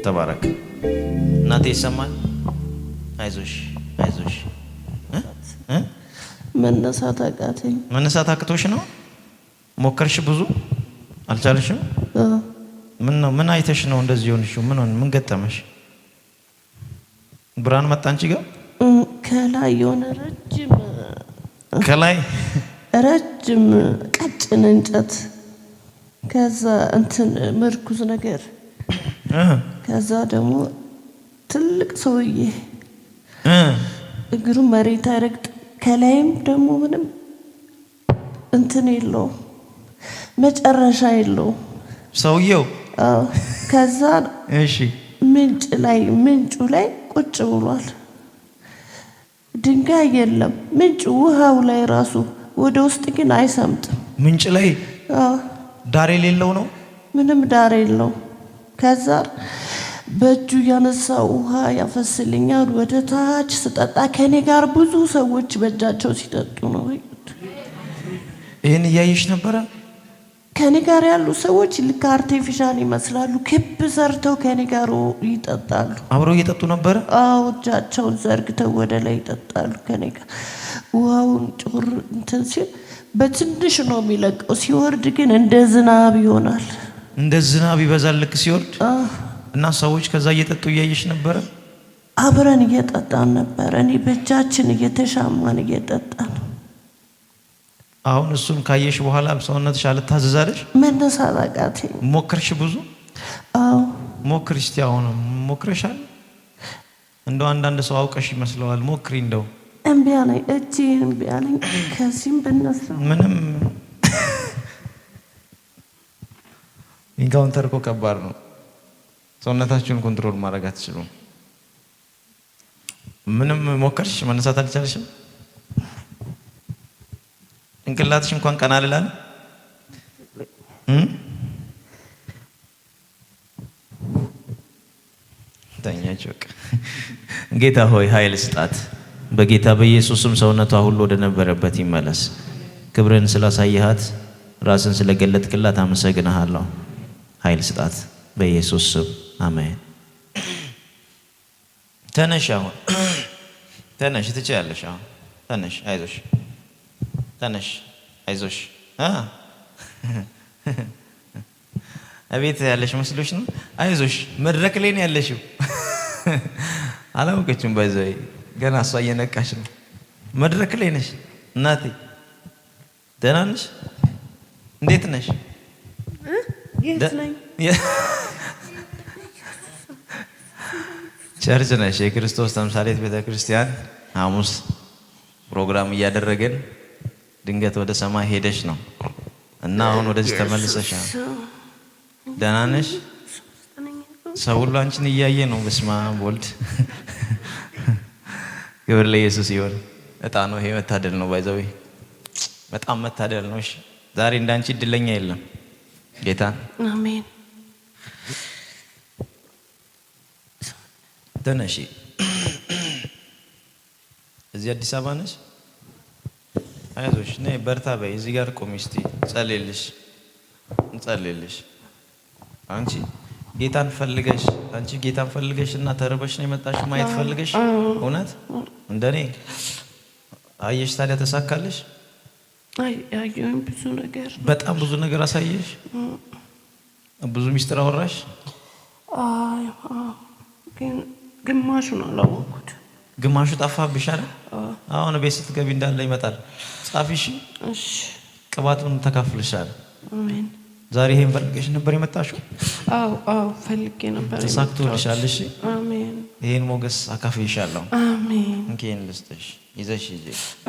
ተባረክ እናቴ ይሰማል አይዞሽ አይዞሽ መነሳት አቃተኝ መነሳት አቅቶሽ ነው ሞከርሽ ብዙ አልቻልሽም ምን ነው ምን አይተሽ ነው እንደዚህ ሆንሽው ምን ገጠመሽ ብርሃን መጣ አንቺ ጋር ከላይ የሆነ ረጅም ከላይ ረጅም ቀጭን እንጨት ከዛ እንትን ምርኩዝ ነገር ከዛ ደግሞ ትልቅ ሰውዬ እግሩ መሬት አይረግጥ ከላይም ደግሞ ምንም እንትን የለው መጨረሻ የለው ሰውዬው ከዛ እሺ ምንጩ ላይ ቁጭ ብሏል ድንጋይ የለም ምንጩ ውሃው ላይ ራሱ ወደ ውስጥ ግን አይሰምጥም ምንጭ ላይ ዳር የሌለው ነው ምንም ዳር የለው ከዛ በእጁ ያነሳ ውሃ ያፈስልኛል ወደ ታች ስጠጣ ከኔ ጋር ብዙ ሰዎች በእጃቸው ሲጠጡ ነው ይሄን ያይሽ ነበር ከኔ ጋር ያሉ ሰዎች ልክ አርቲፊሻል ይመስላሉ ክብ ሰርተው ከኔ ጋር ይጠጣሉ አብረው እየጠጡ ነበር እጃቸውን ዘርግተው ወደ ላይ ይጠጣሉ ከኔ ጋር ውሃውን ጮር እንትን ሲል በትንሽ ነው የሚለቀው ሲወርድ ግን እንደ ዝናብ ይሆናል እንደ ዝናብ ይበዛል ልክ ሲወርድ እና ሰዎች ከዛ እየጠጡ ያይሽ ነበር አብረን እየጠጣን ነበር እኔ በእጃችን እየተሻማን እየጠጣን አሁን እሱን ካየሽ በኋላ ሰውነትሽ አልታዘዛለሽ መነሳት አቃተኝ ሞክርሽ ብዙ ሞክርሽ አሁን ሞክረሻል እንደው አንዳንድ ሰው አውቀሽ ይመስለዋል ሞክሪ እንደው እምቢ አለኝ እጄ እምቢ አለኝ ከዚህም ብነሳ ምንም ኢንካውንተር እኮ ከባድ ነው ሰውነታችሁን ኮንትሮል ማድረግ አትችሉም ምንም ሞከርሽ መነሳት አልቻልሽም እንቅላትሽ እንኳን ቀና አልላል ተኛች በቃ ጌታ ሆይ ኃይል ስጣት በጌታ በኢየሱስም ሰውነቷ ሁሉ ወደ ነበረበት ይመለስ ክብርን ስላሳየሃት ራስን ስለገለጥክላት አመሰግናለሁ ኃይል ስጣት በኢየሱስ ስም አሜን ተነሽ አሁን ተነሽ ትችያለሽ አሁን ተነሽ አይዞሽ ተነሽ አይዞሽ አቤት ያለሽ መስሎሽ ነው አይዞሽ መድረክ ላይ ነው ያለሽው አላወቀችም ባይዘይ ገና እሷ እየነቃሽ ነው መድረክ ላይ ነሽ እናቴ ደህና ነሽ እንዴት ነሽ የት ነኝ ቸርች ነሽ የክርስቶስ ተምሳሌት ቤተክርስቲያን ሐሙስ ፕሮግራም እያደረገን ድንገት ወደ ሰማይ ሄደሽ ነው እና አሁን ወደዚህ ተመልሰሻል ደህና ነሽ ሰው ሁሉ አንቺን እያየ ነው በስመ አብ ወልድ ክብር ለኢየሱስ ይሁን እጣ ነው ይሄ መታደል ነው ባይዘው በጣም መታደል ነው እሺ ዛሬ እንዳንቺ እድለኛ የለም ጌታ አሜን ተነሺ እዚህ አዲስ አበባ ነሽ አይዞሽ ነይ በርታ በይ እዚህ ጋር ቆሚ እስቲ እንጸልይልሽ አንቺ ጌታን ፈልገሽ እና ተርበሽ ነው የመጣሽው ማየት ፈልገሽ እውነት እንደኔ አየሽ ታዲያ ተሳካለሽ አየሁኝ ብዙ ነገር በጣም ብዙ ነገር አሳየሽ ብዙ ሚስጥር አወራሽ ግን ግማሹን አላወቅኩት ግማሹ ጠፋብሽ አይደል አሁን ቤት ስትገቢ እንዳለ ይመጣል ጻፊሽ እሺ ቅባቱን ተካፍልሻል አሜን ዛሬ ይሄን ፈልገሽ ነበር የመጣሽው አዎ ፈልጌ ነበር ተሳክቶልሻል እሺ አሜን ይሄን ሞገስ አካፍልሻለሁ አሜን እንኪን ልስጥሽ ይዘሽ ሂጂ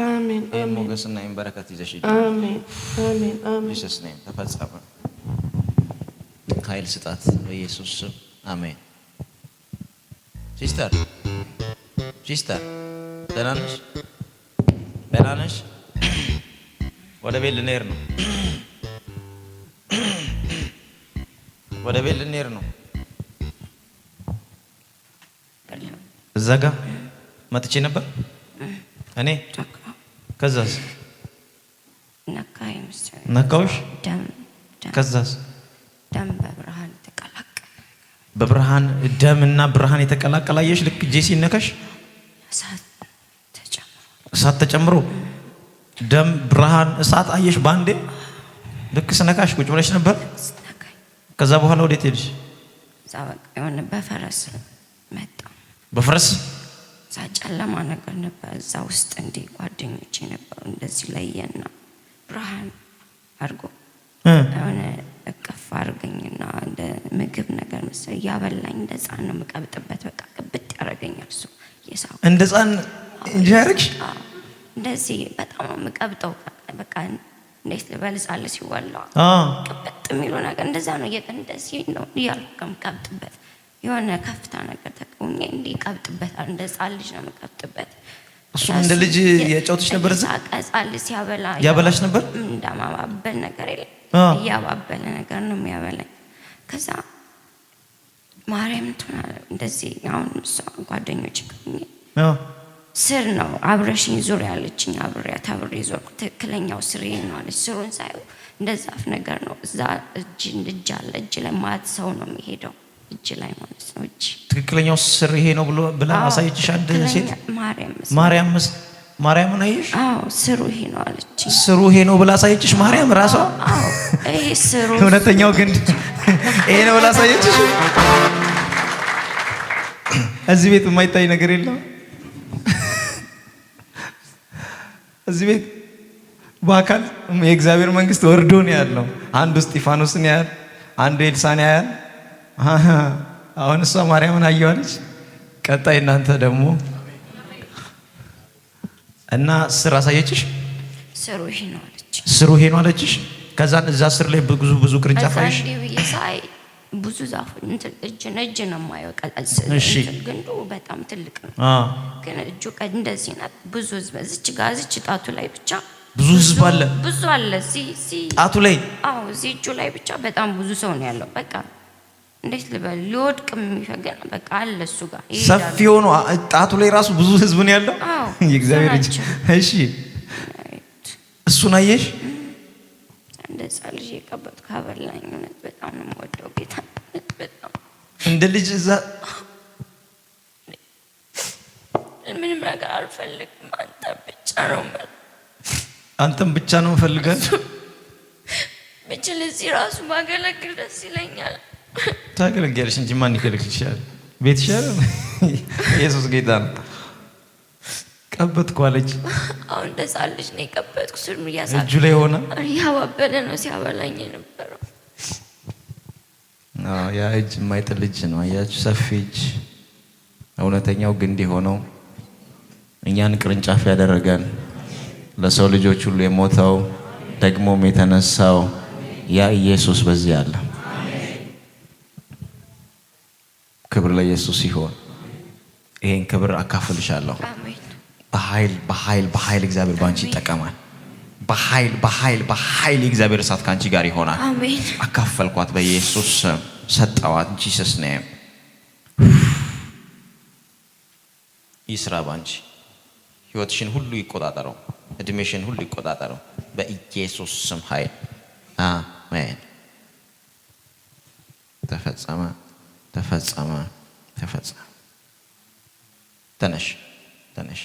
አሜን ይሄን ሞገስና ይሄን በረከት ይዘሽ ሂጂ አሜን አሜን አሜን ኢየሱስ ነኝ ተፈጸመ ኃይል ስጣት በኢየሱስ ስም አሜን ሲስተር ደህና ነሽ ወደ ቤት ልንሄድ ነው እዛ ጋ መጥቼ ነበር እኔ ከዛስ ነካውሽ ከዛስ ደም በብርሃን ተቀላቀለ በብርሃን ደምና ብርሃን የተቀላቀላየሽ ልክ እጄ ሲነካሽ እሳት ተጨምሮ ደም ብርሃን እሳት አየሽ ባንዴ ልክ ስነካሽ ቁጭ ብለሽ ነበር። ከዛ በኋላ ወዴት ሄድሽ? የሆነ በፈረስ መጣ። በፈረስ ጨለማ ነገር ነበር እዛ ውስጥ እንደ ጓደኞቼ ነበሩ። እንደዚህ ለየና ብርሃን አድርጎ የሆነ እቅፍ አድርገኝና እንደ ምግብ ነገር መሰለኝ ያበላኝ። እንደ ሕፃን ነው የምቀብጥበት። በቃ ቅብጥ ያደርገኛል እሱ የሳው እንደ ሕፃን እንጂ ያደርግሽ እንደዚህ በጣም ነው የምቀብጠው። በቃ እንዴት ልበል ሕፃን ሲወላ ቅብጥ የሚለው ነገር እንደዛ ነው። እንደዚህ ነው እያልኩ የምቀብጥበት የሆነ ከፍታ ነገር ተቀውኝ እንዴ ቀብጥበታል። እንደ ሕፃን ልጅ ነው የምቀብጥበት። እሱ እንደ ልጅ የጫውትሽ ነበር። እዛ ሕፃን ልጅ ሲያበላ ያበላሽ ነበር። እንደማባበል ነገር የለም እያባበለ ነገር ነው የሚያበላኝ። ከዛ ማርያም ትሆናለ እንደዚህ አሁን እሷ ጓደኞች ስር ነው አብረሽኝ ዙር ያለችኝ። አብሬያት አብሬ ዞርኩ። ትክክለኛው ስር ይሄ ነው አለች። ስሩን ሳይው እንደ ዛፍ ነገር ነው። እዛ እጅ አለ። እጅ ላይ ማት ሰው ነው የሚሄደው እጅ ላይ ማለት ነው። እጅ ትክክለኛው ስር ይሄ ነው ብላ አሳየችሽ? አንድ ሴት ማርያምን አየሽ? አዎ ስሩ ይሄ ነው አለች። ስሩ ይሄ ነው ብላ አሳየችሽ ማርያም ራሷ? አዎ ይሄ ስሩ እውነተኛው ግንድ ይሄ ነው ብላ አሳየችሽ? እዚህ ቤት የማይታይ ነገር የለም። እዚህ ቤት በአካል የእግዚአብሔር መንግስት ወርዶ ነው ያለው። አንዱ እስጢፋኖስን ያያል፣ አንዱ ኤልሳን ያያል። አሁን እሷ ማርያምን አየዋለች። ቀጣይ እናንተ ደግሞ እና ስር አሳየችሽ? ስሩ ይሄ ነው አለች። ስሩ ይሄ ነው አለችሽ? ከዛ እዛ ስር ላይ ብዙ ቅርንጫፍ አይሽ? ሳይ ብዙ ዛፍ እጅ ነው የማየው። ግንዱ በጣም ትልቅ ነው፣ ግን እጁ እንደዚህ ናት። ብዙ ህዝብ እዚች ጋር እዚች ጣቱ ላይ ብቻ ብዙ ህዝብ አለ። ብዙ አለ ጣቱ ላይ። አዎ እዚህ እጁ ላይ ብቻ በጣም ብዙ ሰው ነው ያለው። በቃ እንዴት ልበል ሊወድቅ የሚፈገን በቃ አለ እሱ ጋር ሰፊ ሆኖ ጣቱ ላይ ራሱ ብዙ ህዝብ ነው ያለው። የእግዚአብሔር እጅ። እሺ እሱን አየሽ? እንደዛ ልጅ የቀበጥ ካበላኝ እውነት በጣም ነው የምወደው ጌታ። በጣም እንደ ልጅ እዛ ምንም ነገር አልፈልግም። አንተም ብቻ ነው ፈልጋል። ብቻ ለዚህ ራሱ ማገለግል ደስ ይለኛል። ታገለግያለሽ እንጂ ማን ይከለክልሻል? ቤት ይሻላል። ኢየሱስ ጌታ ነው። ቀበጥኩ አለች። አሁን እንደዛ ልጅ ነው የቀበጥኩ። ስር እጁ ላይ ሆነ ያባበለ ነው ሲያበላኝ የነበረው። ያ እጅ የማይጥል እጅ ነው። አያችሁ፣ ሰፊ እጅ። እውነተኛው ግንድ የሆነው እኛን ቅርንጫፍ ያደረገን ለሰው ልጆች ሁሉ የሞተው ደግሞም የተነሳው ያ ኢየሱስ በዚህ አለ። ክብር ለኢየሱስ ይሁን። ይሄን ክብር አካፍልሻለሁ። በኃይል እግዚአብሔር ባንቺ ይጠቀማል። በኃይል የእግዚአብሔር እሳት ካንቺ ጋር ይሆናል። አካፈልኳት በኢየሱስ ስም፣ ሰጠዋት። ጂሰስ ኔም ይስራ ባንቺ። ህይወትሽን ሁሉ ይቆጣጠረው፣ እድሜሽን ሁሉ ይቆጣጠረው በኢየሱስ ስም ኃይል። አሜን። ተፈጸመ። ተነሽ